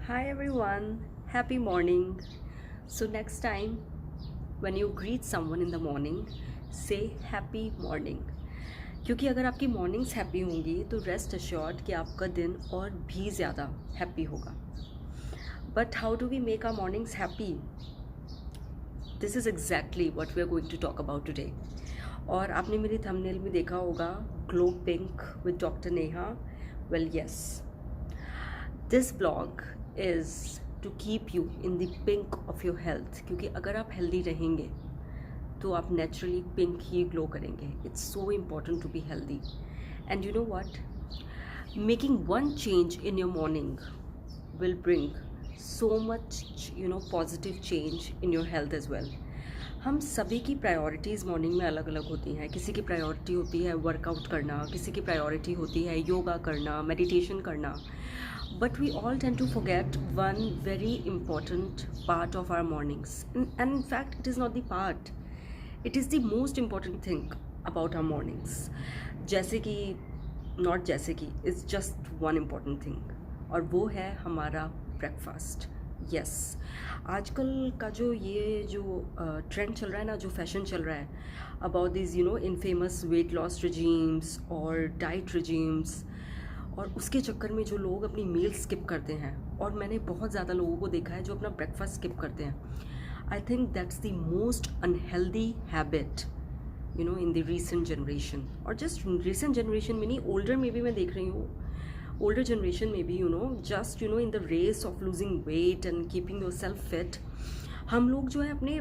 Hi everyone, happy morning. So, next time when you greet someone in the morning, say happy morning. क्योंकि अगर आपकी mornings happy होंगी तो rest assured कि आपका दिन और भी ज़्यादा हैप्पी होगा. But how do we make our mornings happy? This is exactly what we are going to talk about today. और आपने मेरी थंबनेल में देखा होगा glow pink with doctor Neha. Well yes, this blog is to keep you in the pink of your health. क्योंकि अगर आप healthy रहेंगे तो आप नेचुरली पिंक ही ग्लो करेंगे. It's so important to be healthy. And you know what, making one change in your morning will bring so much positive change in your health as well. हम सभी की priorities morning में अलग अलग होती हैं. किसी की प्रायोरिटी होती है वर्कआउट करना, किसी की प्रायोरिटी होती है योगा करना, मेडिटेशन करना. But we all tend to forget one very important part of our mornings. And in fact, it is not the part. It is the most important thing about our mornings. जैसे कि, not जैसे कि, it's just one important thing. और वो है हमारा breakfast. Yes, आजकल का जो ट्रेंड चल रहा है ना, जो फैशन चल रहा है about this infamous weight loss regimes और डाइट रिजीम्स, और उसके चक्कर में जो लोग अपनी मील स्किप करते हैं, और मैंने बहुत ज़्यादा लोगों को देखा है जो अपना ब्रेकफास्ट स्किप करते हैं. I think that's the most unhealthy habit in the recent generation. और जस्ट रीसेंट जनरेशन में नहीं, ओल्डर में भी मैं देख रही हूँ. ओल्डर जनरेशन में भी just in the race of losing weight and keeping yourself fit, हम लोग जो है अपने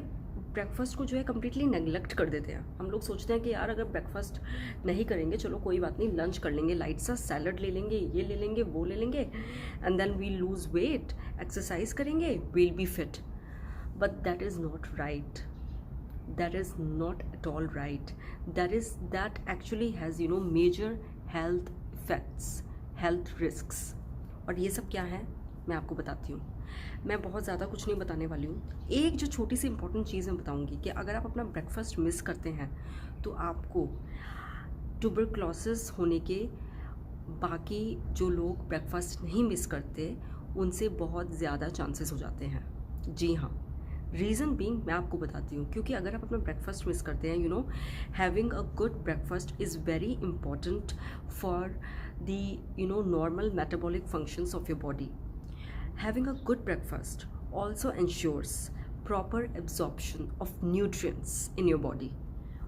ब्रेकफास्ट को जो है कम्प्लीटली नेगलेक्ट कर देते हैं. हम लोग सोचते हैं कि यार अगर ब्रेकफास्ट नहीं करेंगे, चलो कोई बात नहीं, लंच कर लेंगे, लाइट सा सैलड ले लेंगे, ये ले लेंगे, वो ले लेंगे, and then we'll lose weight, exercise करेंगे, we'll be fit. But that is not right. That is not at all right. That actually has major health effects, health risks. और ये सब क्या है मैं आपको बताती हूँ. मैं बहुत ज़्यादा कुछ नहीं बताने वाली हूँ. एक जो छोटी सी इंपॉर्टेंट चीज़ मैं बताऊँगी कि अगर आप अपना ब्रेकफास्ट मिस करते हैं तो आपको ट्यूबरक्लोसिस होने के, बाकी जो लोग ब्रेकफास्ट नहीं मिस करते उनसे बहुत ज़्यादा चांसेस हो जाते हैं. जी हाँ, रीज़न बीइंग मैं आपको बताती हूँ. क्योंकि अगर आप अपना ब्रेकफास्ट मिस करते हैं, having a good breakfast is very important for the normal metabolic functions of your body. Having a good breakfast also ensures proper absorption of nutrients in your body.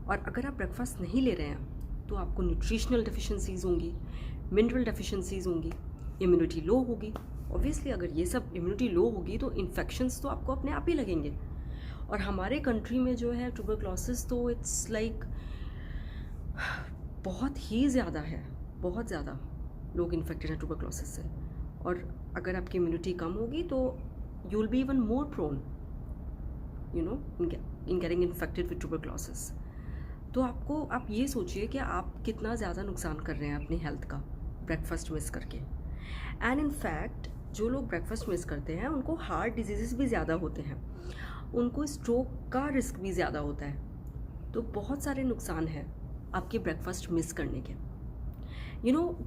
और अगर आप ब्रेकफास्ट नहीं ले रहे हैं तो आपको न्यूट्रिशनल डेफिशिएंसीज होंगी, मिनरल डेफिशिएंसीज होंगी, इम्यूनिटी लो होगी. ऑब्वियसली अगर ये सब इम्यूनिटी लो होगी तो इन्फेक्शंस तो आपको अपने आप ही लगेंगे. और हमारे कंट्री में जो है ट्यूबरक्लोसिस तो इट्स लाइक बहुत ही ज़्यादा है. बहुत ज़्यादा लोग इन्फेक्टेड हैं ट्यूबरक्लोसिस से. और अगर आपकी इम्यूनिटी कम होगी तो you will be even more prone in getting infected with tuberculosis. तो आप ये सोचिए कि आप कितना ज़्यादा नुकसान कर रहे हैं अपनी हेल्थ का ब्रेकफास्ट मिस करके. एंड इन फैक्ट जो लोग ब्रेकफास्ट मिस करते हैं उनको हार्ट डिजीज़ भी ज़्यादा होते हैं, उनको स्ट्रोक का रिस्क भी ज़्यादा होता है. तो बहुत सारे नुकसान हैं आपके ब्रेकफास्ट मिस करने के.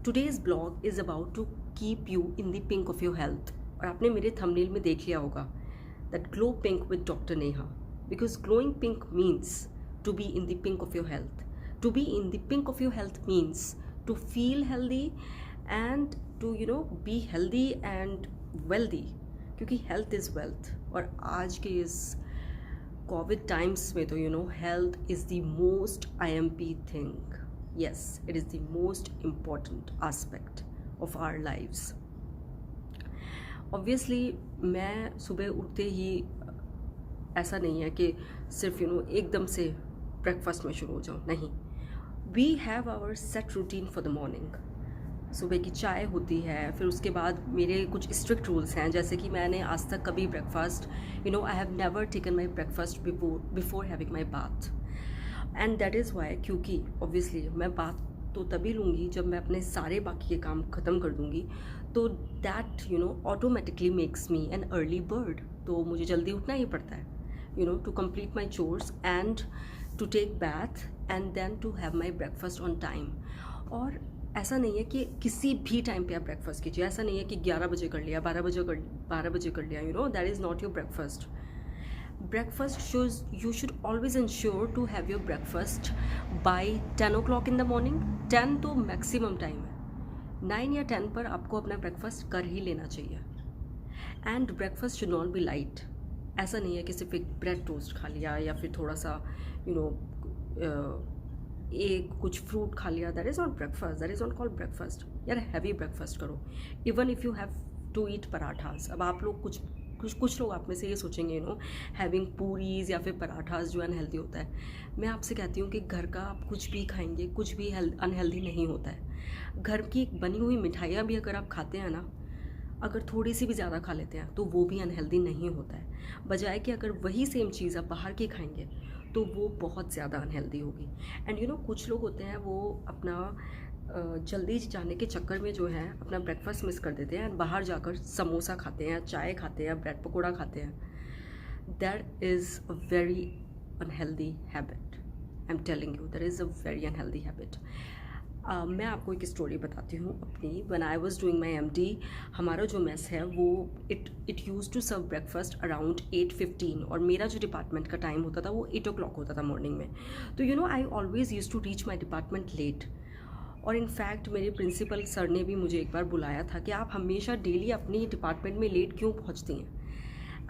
today's blog is about to keep you in the pink of your health. और आपने मेरे thumbnail में देख लिया होगा that glow pink with Dr. Neha, because glowing pink means to be in the pink of your health. To be in the pink of your health means to feel healthy and to be healthy and wealthy. क्योंकि health is wealth. और आज के इस Covid times में तो health is the most IMP thing. Yes, it is the most important aspect of our lives. Obviously, मैं सुबह उठते ही ऐसा नहीं है कि सिर्फ एकदम से ब्रेकफास्ट में शुरू हो जाऊँ. नहीं, we have our set routine for the morning. सुबह की चाय होती है, फिर उसके बाद मेरे कुछ स्ट्रिक्ट रूल्स हैं. जैसे कि मैंने आज तक कभी breakfast I have never taken my breakfast before having my bath. And that is why, क्योंकि ऑब्वियसली मैं बात तो तभी लूँगी जब मैं अपने सारे बाकी के काम ख़त्म कर दूँगी. तो that automatically makes me an early bird. तो मुझे जल्दी उठना ही पड़ता है to complete my chores and to take bath and then to have my breakfast on time. और ऐसा नहीं है कि किसी भी टाइम पे आप ब्रेकफास्ट कीजिए, ऐसा नहीं है कि 11 बजे कर लिया, 12 बजे कर लिया, that is not your breakfast. Breakfast shows you should always ensure to have your breakfast by 10 o'clock in the morning. 10 तो मैक्सिमम टाइम है, 9 या 10 पर आपको अपना ब्रेकफास्ट कर ही लेना चाहिए. And breakfast should not be light. ऐसा नहीं है कि सिर्फ एक ब्रेड टोस्ट खा लिया या फिर थोड़ा सा एक कुछ फ्रूट खा लिया. That is not breakfast, that is not called breakfast. यार हैवी ब्रेकफास्ट करो. Even if you have to eat parathas. अब आप लोग कुछ लोग आप में से ये सोचेंगे हैविंग पूरीज या फिर पराठास जो अनहेल्दी होता है. मैं आपसे कहती हूँ कि घर का आप कुछ भी खाएंगे, कुछ भी अनहेल्दी नहीं होता है. घर की बनी हुई मिठाइयाँ भी अगर आप खाते हैं ना, अगर थोड़ी सी भी ज़्यादा खा लेते हैं तो वो भी अनहेल्दी नहीं होता है. बजाय कि अगर वही सेम चीज़ आप बाहर की खाएंगे तो वो बहुत ज़्यादा अनहेल्दी होगी. एंड कुछ लोग होते हैं वो अपना जल्दी जाने के चक्कर में जो है अपना ब्रेकफास्ट मिस कर देते हैं, बाहर जाकर समोसा खाते हैं, चाय खाते हैं, ब्रेड पकौड़ा खाते हैं. That is a very unhealthy habit. I am telling you, that is a very unhealthy habit. मैं आपको एक स्टोरी बताती हूँ अपनी. When I was doing my MD, हमारा जो मेस है वो it use to serve breakfast around 8:15 और मेरा जो डिपार्टमेंट का टाइम होता था वो 8 o'clock होता था मॉर्निंग में. तो I always use to reach my department late. और इनफैक्ट मेरे प्रिंसिपल सर ने भी मुझे एक बार बुलाया था कि आप हमेशा डेली अपनी डिपार्टमेंट में लेट क्यों पहुंचती हैं.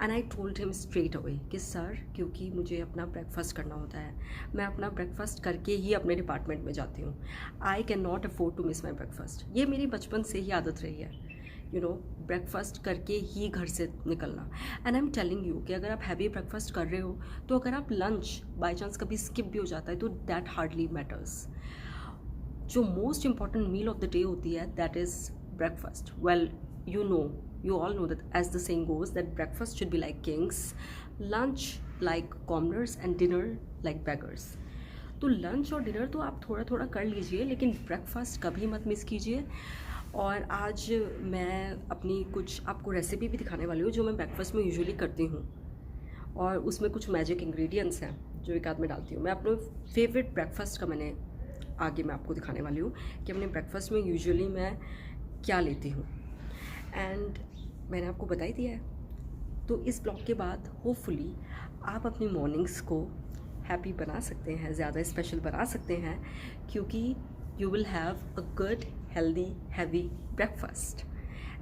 And I told him straight away कि सर क्योंकि मुझे अपना ब्रेकफास्ट करना होता है, मैं अपना ब्रेकफास्ट करके ही अपने डिपार्टमेंट में जाती हूँ. I can not afford to miss my breakfast. ये मेरी बचपन से ही आदत रही है, ब्रेकफास्ट करके ही घर से निकलना. And I am telling you कि अगर आप हैवी ब्रेकफास्ट कर रहे हो तो अगर आप लंच बाई चांस कभी स्किप भी हो जाता है तो दैट हार्डली मैटर्स. जो most important meal of the day होती है that is breakfast. Well you all know that as the saying goes that breakfast should be like kings, lunch like commoners and dinner like beggars. तो lunch और dinner तो आप थोड़ा थोड़ा कर लीजिए, लेकिन ब्रेकफास्ट कभी मत मिस कीजिए. और आज मैं अपनी कुछ आपको रेसिपी भी दिखाने वाली हूँ जो मैं ब्रेकफास्ट में यूजुअली करती हूँ, और उसमें कुछ मैजिक इंग्रेडिएंट्स हैं जो एक आध में डालती हूँ. मैं अपने फेवरेट ब्रेकफास्ट का आगे मैं आपको दिखाने वाली हूँ कि अपने ब्रेकफास्ट में यूजुअली मैं क्या लेती हूँ. एंड मैंने आपको बता ही दिया है. तो इस ब्लॉग के बाद होपफुली आप अपनी मॉर्निंग्स को हैप्पी बना सकते हैं, ज़्यादा स्पेशल बना सकते हैं, क्योंकि you will have a good healthy heavy breakfast.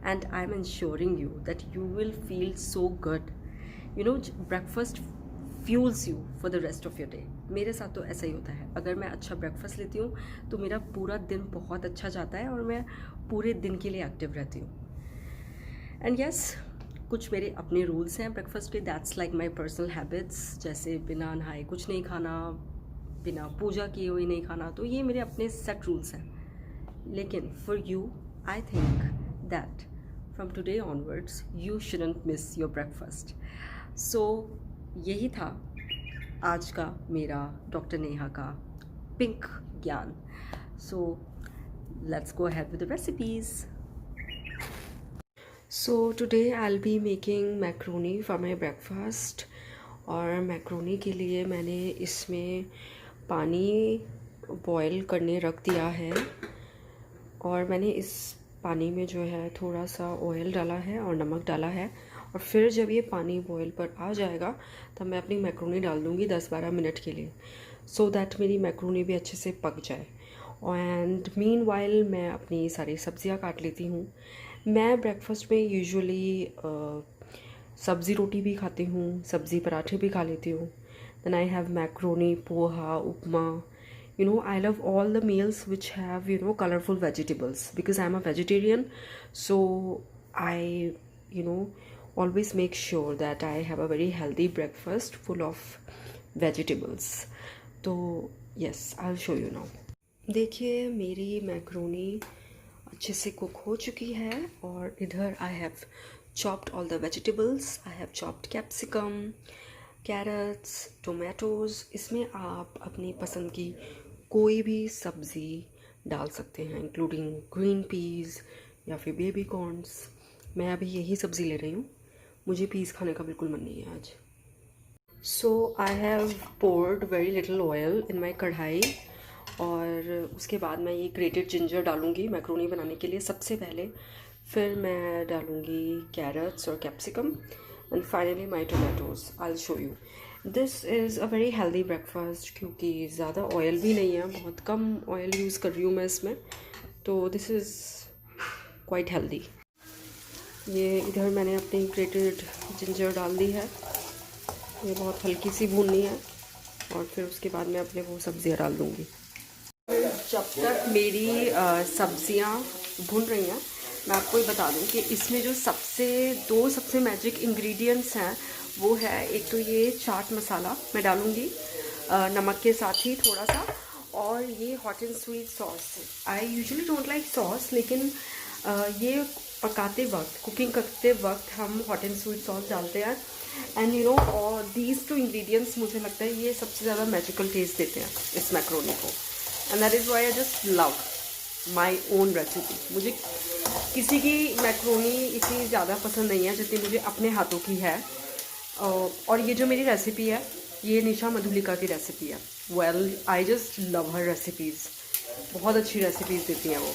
And I am ensuring you that you will feel so good. Breakfast fuels you for the rest of your day. मेरे साथ तो ऐसा ही होता है. अगर मैं अच्छा ब्रेकफास्ट लेती हूँ तो मेरा पूरा दिन बहुत अच्छा जाता है और मैं पूरे दिन के लिए एक्टिव रहती हूँ. एंड यस, कुछ मेरे अपने रूल्स हैं ब्रेकफास्ट के. That's like my personal habits, जैसे बिना नहाए कुछ नहीं खाना, बिना पूजा किए हुए नहीं खाना. तो ये मेरे अपने सेट रूल्स हैं. लेकिन for you I think that from today onwards you shouldn't miss your breakfast. So यही था आज का मेरा डॉक्टर नेहा का पिंक ज्ञान. So let's go ahead with the recipes. So today I'll be making macaroni for my breakfast. और macaroni के लिए मैंने इसमें पानी बॉईल करने रख दिया है, और मैंने इस पानी में जो है थोड़ा सा ऑयल डाला है और नमक डाला है. और फिर जब ये पानी बॉईल पर आ जाएगा तब मैं अपनी मैक्रोनी डाल दूँगी 10-12 मिनट के लिए, सो दैट मेरी मैक्रोनी भी अच्छे से पक जाए. एंड मीनवाइल मैं अपनी सारी सब्जियां काट लेती हूँ. मैं ब्रेकफास्ट में यूजुअली सब्ज़ी रोटी भी खाती हूँ, सब्ज़ी पराठे भी खा लेती हूँ. Then I have macaroni, poha, upma. I love all the meals which have colorful vegetables because I'm a vegetarian. So I always make sure that I have a very healthy breakfast full of vegetables. तो yes, I'll show you now. देखिए मेरी macaroni अच्छे से cook हो चुकी है, और इधर I have chopped all the vegetables. I have chopped capsicum, carrots, tomatoes. इसमें आप अपनी पसंद की कोई भी सब्ज़ी डाल सकते हैं, इंक्लूडिंग ग्रीन पीस या फिर बेबी कॉर्न्स. मैं अभी यही सब्ज़ी ले रही हूँ, मुझे पीस खाने का बिल्कुल मन नहीं है आज. So I have poured very little oil in my kadhai, और उसके बाद मैं ये ग्रेटेड जिंजर डालूँगी मैक्रोनी बनाने के लिए सबसे पहले। फिर मैं डालूँगी कैरेट्स और capsicum and finally my tomatoes. I will show you. This is a very healthy breakfast क्योंकि ज़्यादा ऑयल भी नहीं है, बहुत कम ऑयल यूज़ कर रही हूँ मैं इसमें, तो दिस इज़ क्वाइट हेल्दी। ये इधर मैंने अपनी ग्रेटेड जिंजर डाल दी है, ये बहुत हल्की सी भूननी है और फिर उसके बाद मैं अपने वो सब्ज़ियाँ डाल दूँगी। जब तक मेरी सब्ज़ियाँ भून रही हैं, मैं आपको ये बता दूं कि इसमें जो दो सबसे मैजिक इंग्रेडिएंट्स हैं वो है, एक तो ये चाट मसाला मैं डालूँगी नमक के साथ ही थोड़ा सा, और ये hot and sweet sauce. I usually don't like sauce, लेकिन ये पकाते वक्त, कुकिंग करते वक्त हम हॉट एंड स्वीट सॉस डालते हैं। एंड यू नो, और दीज टू इंग्रेडिएंट्स मुझे लगता है ये सबसे ज़्यादा मैजिकल टेस्ट देते हैं इस मैक्रोनी को। And that is why I just love my own recipe. मुझे किसी की मैक्रोनी इतनी ज़्यादा पसंद नहीं है जितनी मुझे अपने हाथों की है। और ये जो मेरी रेसिपी है, ये निशा मधुलिका की रेसिपी है। Well, I just love her recipes, बहुत अच्छी रेसिपीज़ देती हैं वो।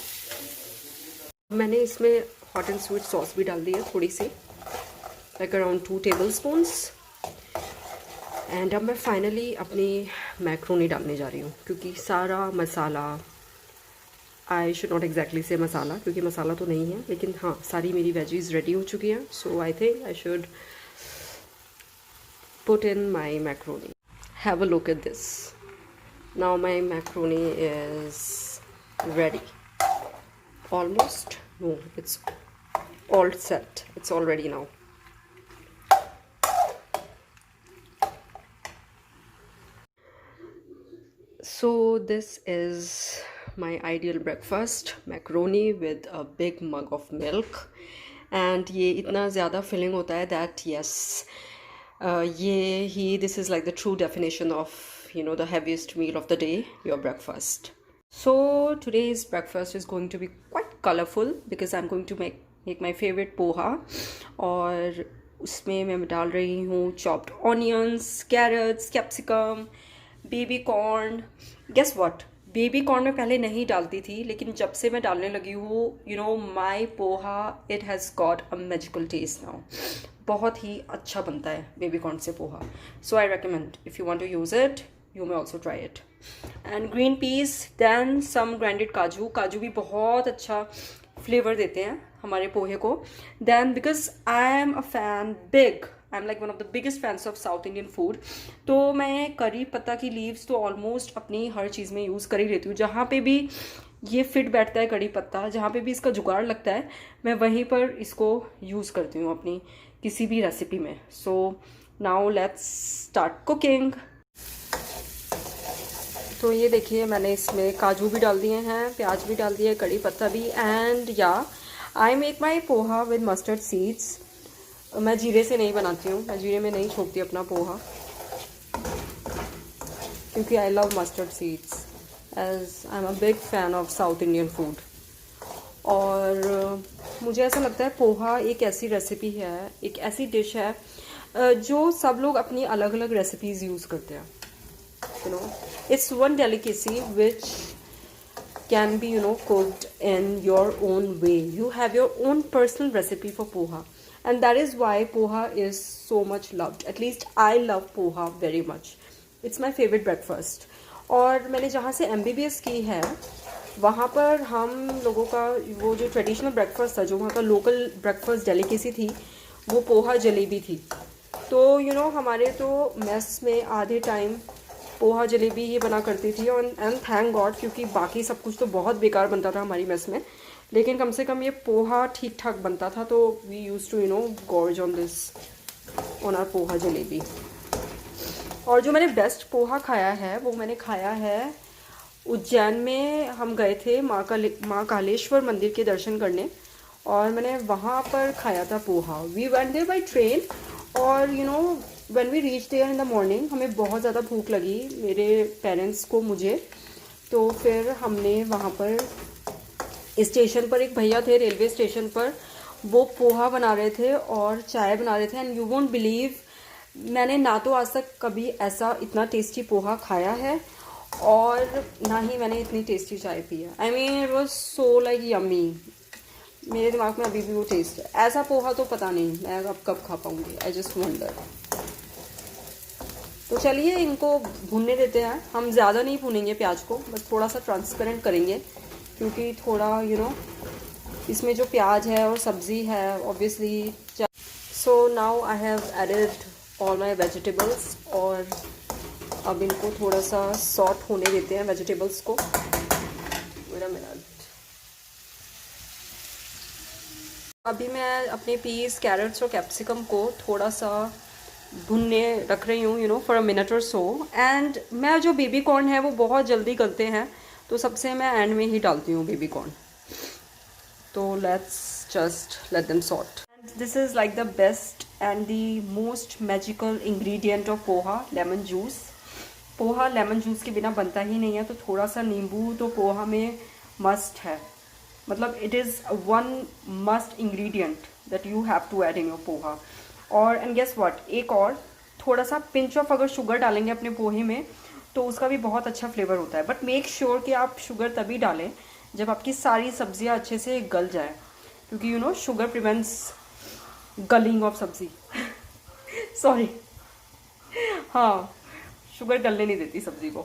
मैंने इसमें हॉट एंड स्वीट सॉस भी डाल दी है थोड़ी सी, लाइक अराउंड 2 tablespoons। एंड अब मैं फाइनली अपनी मैक्रोनी डालने जा रही हूँ, क्योंकि सारा मसाला, आई शुड नॉट एग्जैक्टली से मसाला, क्योंकि मसाला तो नहीं है, लेकिन हाँ सारी मेरी वेजीज रेडी हो चुकी हैं। So I think I should put in my macaroni. Have a look at this. Now my macaroni is ready almost. No, it's all set, it's all ready now. So this is my ideal breakfast, macaroni with a big mug of milk, and ये इतना ज़्यादा filling होता है that yes, this is like the true definition of, you know, the heaviest meal of the day, your breakfast. So today's breakfast is going to be quite colorful because I'm going to make my favorite poha, और उसमें मैं डाल रही हूँ chopped onions, carrots, capsicum, baby corn. Guess what, baby corn मैं पहले नहीं डालती थी, लेकिन जब से मैं डालने लगी हूँ, you know, my poha, it has got a magical taste now. बहुत ही अच्छा बनता है बेबी कॉर्न से poha. So I recommend, if you want to use it, you may also try it. And green peas, then some grinded kaju. काजू भी बहुत अच्छा फ्लेवर देते हैं हमारे पोहे को। Then because I am a fan, I am like one of the biggest fans of South Indian food, तो मैं करी पत्ता की लीव्स तो ऑलमोस्ट अपनी हर चीज़ में यूज़ कर ही लेती हूँ। जहाँ पे भी ये फिट बैठता है कड़ी पत्ता, जहाँ पे भी इसका जुगाड़ लगता है, मैं वहीं पर इसको यूज़ करती हूँ अपनी किसी भी रेसिपी में। So now let's start cooking. तो ये देखिए, मैंने इसमें काजू भी डाल दिए हैं, प्याज भी डाल दिया, कड़ी पत्ता भी। एंड या I make my poha with mustard seeds. मैं जीरे से नहीं बनाती हूँ, मैं जीरे में नहीं छोंकती अपना पोहा, क्योंकि I love mustard seeds as I am a big fan of South Indian food. और मुझे ऐसा लगता है पोहा एक ऐसी रेसिपी है, एक ऐसी डिश है जो सब लोग अपनी अलग अलग रेसिपीज़ यूज़ करते हैं। You know, it's one delicacy which can be, you know, cooked in your own way. You have your own personal recipe for poha, and that is why poha is so much loved. At least I love poha very much. It's my favorite breakfast. और मैंने जहाँ से MBBS की है, वहाँ पर हम लोगों का वो जो ट्रेडिशनल ब्रेकफास्ट था, जो वहाँ का लोकल ब्रेकफास्ट डेलिकेसी थी, वो पोहा जलेबी थी। तो यू नो, हमारे तो मेस में आधे टाइम पोहा जलेबी ही बना करती थी। एंड थैंक गॉड, क्योंकि बाकी सब कुछ तो बहुत बेकार बनता था हमारी मेस में, लेकिन कम से कम ये पोहा ठीक ठाक बनता था। तो we use to, you know, gorge on this, on our poha jalebi. और जो मैंने बेस्ट पोहा खाया है, वो मैंने खाया है उज्जैन में। हम गए थे माँ कालेश्वर मंदिर के दर्शन करने, और मैंने वहाँ पर खाया था poha. We went there by train, और you know, when we reach there in the morning, हमें बहुत ज़्यादा भूख लगी, मेरे पेरेंट्स को, मुझे। तो फिर हमने वहाँ पर स्टेशन पर एक भैया थे, रेलवे स्टेशन पर, वो पोहा बना रहे थे और चाय बना रहे थे। एंड यू वोंट बिलीव, मैंने ना तो आज तक कभी ऐसा इतना टेस्टी पोहा खाया है, और ना ही मैंने इतनी टेस्टी चाय पी है। I mean it was so like yummy. मेरे दिमाग में अभी भी वो टेस्ट है। ऐसा पोहा तो पता नहीं मैं अब कब खा पाऊँगी, आई जस्ट वंडर। तो चलिए इनको भूनने देते हैं। हम ज़्यादा नहीं भूनेंगे प्याज को, बस थोड़ा सा ट्रांसपेरेंट करेंगे, क्योंकि थोड़ा इसमें जो प्याज है और सब्ज़ी है obviously. So now I have added all my vegetables, और अब इनको थोड़ा सा सॉट होने देते हैं वेजिटेबल्स को। मेरा मिनट। अभी मैं अपने पीस, कैरेट्स और कैप्सिकम को थोड़ा सा भुनने रख रही हूँ फॉर अ मिनट और सो। एंड मैं जो बेबी कॉर्न है वो बहुत जल्दी गलते हैं, तो सबसे मैं एंड में ही डालती हूँ बेबी कॉर्न। तो let's just let them saute. This is like the best and the most magical ingredient of poha, lemon juice. Poha lemon juice के बिना बनता ही नहीं है, तो थोड़ा सा नींबू तो पोहा में मस्ट है। मतलब it is one must ingredient that you have to add in your poha. और एंड गेस व्हाट, एक और थोड़ा सा पिंच ऑफ अगर शुगर डालेंगे अपने पोहे में तो उसका भी बहुत अच्छा फ्लेवर होता है। बट मेक श्योर कि आप शुगर तभी डालें जब आपकी सारी सब्जियां अच्छे से गल जाए, क्योंकि शुगर प्रिवेंट्स गलिंग ऑफ सब्जी सॉरी, हाँ, शुगर गलने नहीं देती सब्जी को।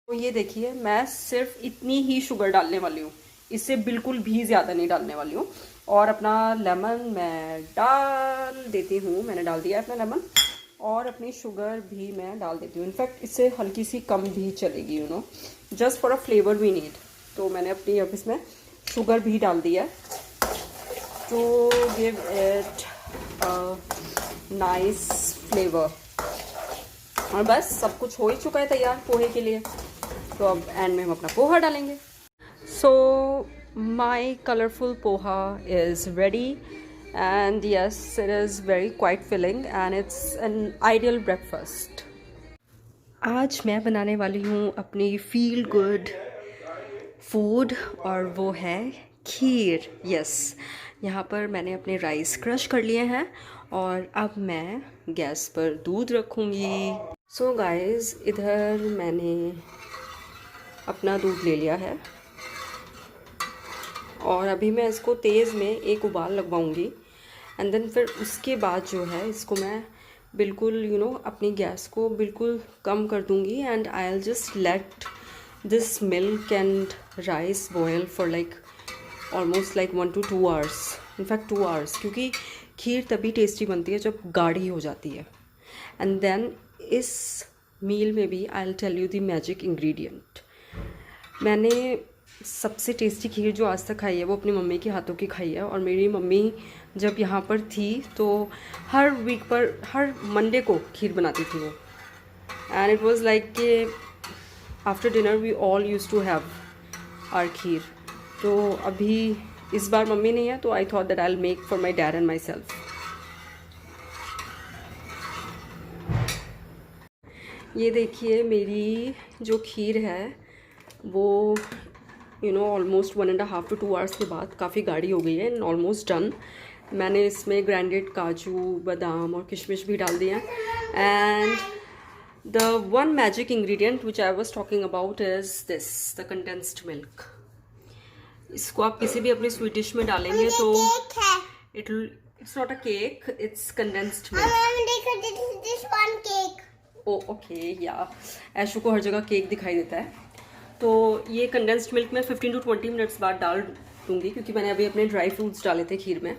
तो ये देखिए मैं सिर्फ इतनी ही शुगर डालने वाली हूँ, इससे बिल्कुल भी ज़्यादा नहीं डालने वाली हूँ। और अपना लेमन मैं डाल देती हूँ, मैंने डाल दिया है अपना लेमन, और अपनी शुगर भी मैं डाल देती हूँ। इनफैक्ट इससे हल्की सी कम भी चलेगी, just for a flavour we need. तो मैंने अपनी अब इसमें शुगर भी डाल दिया to give it nice flavour. और बस सब कुछ हो ही चुका है तैयार पोहे के लिए। तो अब एंड में हम अपना पोहा डालेंगे। So my colourful poha is ready, and yes it is very quite filling and it's an ideal breakfast. आज मैं बनाने वाली हूँ अपनी फील गुड फूड, और वो है खीर। यस, यहाँ पर मैंने अपने राइस क्रश कर लिए हैं और अब मैं गैस पर दूध रखूँगी। सो गाइस, इधर मैंने अपना दूध ले लिया है और अभी मैं इसको तेज़ में एक उबाल लगवाऊंगी। एंड देन फिर उसके बाद जो है इसको मैं बिल्कुल अपनी गैस को बिल्कुल कम कर दूंगी, and I will just let this milk and rice boil for like almost like 1 to 2 hours, in fact 2 hours, क्योंकि खीर तभी टेस्टी बनती है जब गाढ़ी हो जाती है। एंड देन इस मील में भी I will tell you the magic ingredient. मैंने सबसे टेस्टी खीर जो आज तक खाई है वो अपनी मम्मी के हाथों की खाई है। और मेरी मम्मी जब यहाँ पर थी तो हर वीक पर हर मंडे को खीर बनाती थी वो, एंड इट वाज लाइक कि after dinner we all used to have our kheer. तो अभी इस बार मम्मी नहीं है, तो I thought that I will make for my dad and myself. ये देखिए मेरी जो खीर है वो ऑलमोस्ट 1.5 to 2 hours के बाद काफ़ी गाढ़ी हो गई है एंड ऑलमोस्ट डन। मैंने इसमें ग्राइंडेड काजू, बादाम और किशमिश भी डाल दिए हैं। And the one magic ingredient which I was talking about is this, the condensed milk. इसको आप किसी भी अपनी स्वीट डिश में डालेंगे तो it's not a cake, it's condensed milk. Oh okay, या ऐशु को हर जगह केक दिखाई देता है। तो ये कंडेंस्ड मिल्क मैं 15 to 20 मिनट्स बाद डाल दूँगी, क्योंकि मैंने अभी अपने ड्राई फ्रूट्स डाले थे खीर में।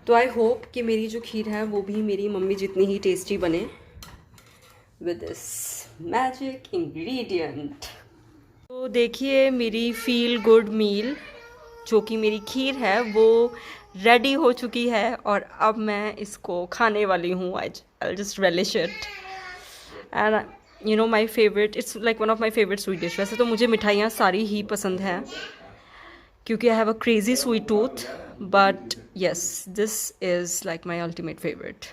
तो आई होप कि मेरी जो खीर है वो भी मेरी मम्मी जितनी ही टेस्टी बने विद दिस मैजिक इंग्रेडिएंट। तो देखिए मेरी फील गुड मील जो कि मेरी खीर है वो रेडी हो चुकी है, और अब मैं इसको खाने वाली हूँ। I just relish it, and my favourite, it's like one of my favourite sweet dish. वैसे तो मुझे मिठाइयाँ सारी ही पसंद हैं क्योंकि I have a crazy sweet tooth, but yes this is like my ultimate favourite.